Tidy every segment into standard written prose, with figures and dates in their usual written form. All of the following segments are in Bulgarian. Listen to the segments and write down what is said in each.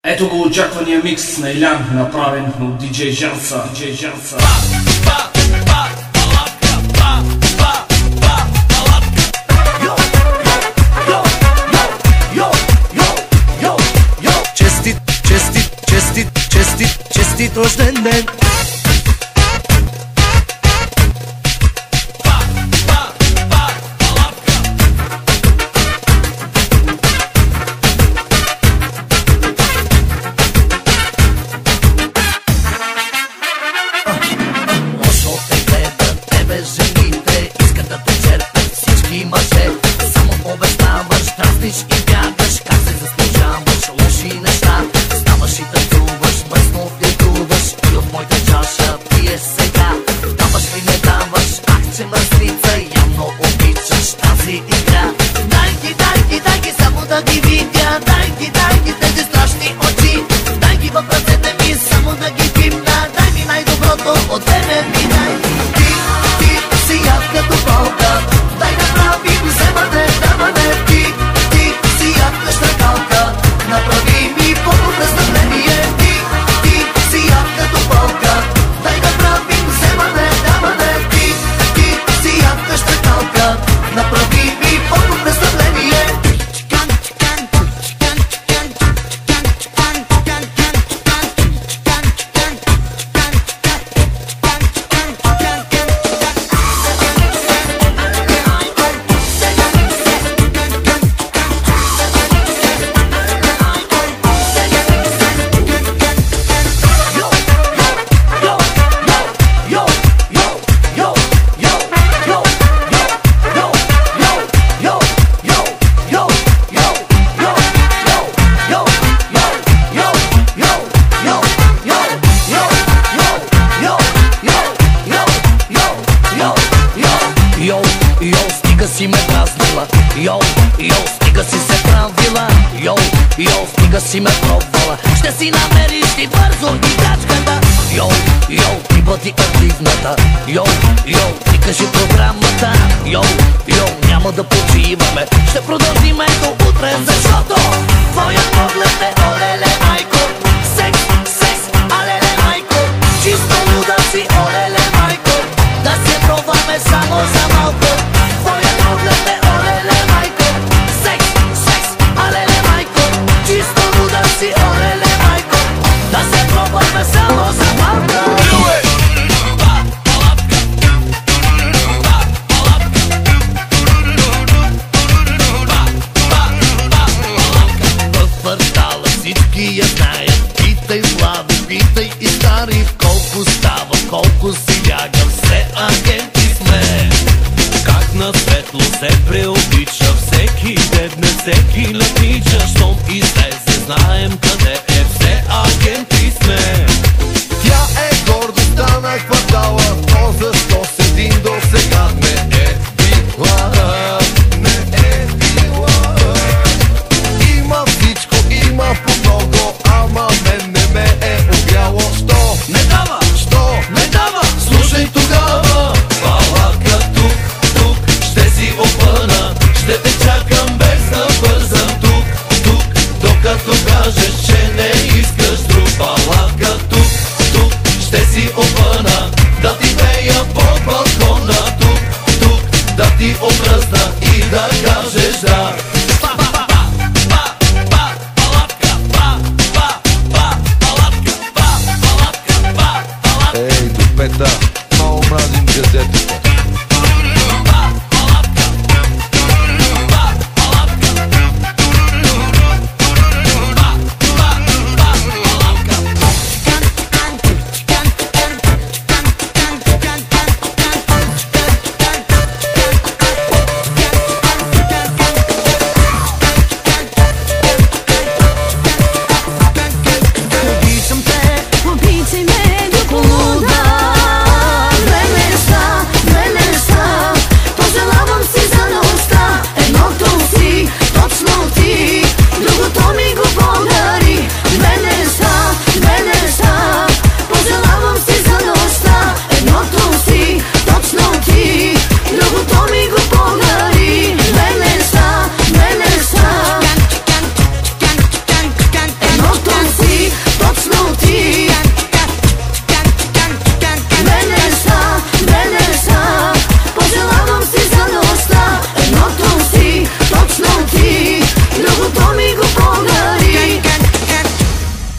Ето го очаквания микс на Илян, направен от диджей Жанса. Честит рожден ден! Стига си се правила, стига си ме пробвала. Ще си намериш ти бързо играчката. Ти бъди активната. Ти кажи програмата. Няма да почиваме. Ще продължим до утре, защото твоя поглед е олеле майко. Секс, алеле майко. Чисто луда си, олеле майко. Да се пробваме само за малко. Твоя поглед е олеле майко. Секс, алеле майко. Чисто луда си, олеле майко. Да се пробваме само за малко. Всички я знаят, питай Слави, питай и стари. Колко става, колко си бяга, все агенти сме. Как на светло се преобича, всеки дебне, всеки летича. Щом излезе, знаем къде е, все агенти сме. Тя е гордостта на квартала, то защо с един до сега не е била. Има всичко, има по много, ама мен не ме е огряло. Що? Не дава! Що? Не дава! Слушай тогава, палатка тук, ще си опъна. Ще те чакам без да бързам тук, докато кажеш,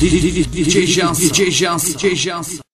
DJ Jansa.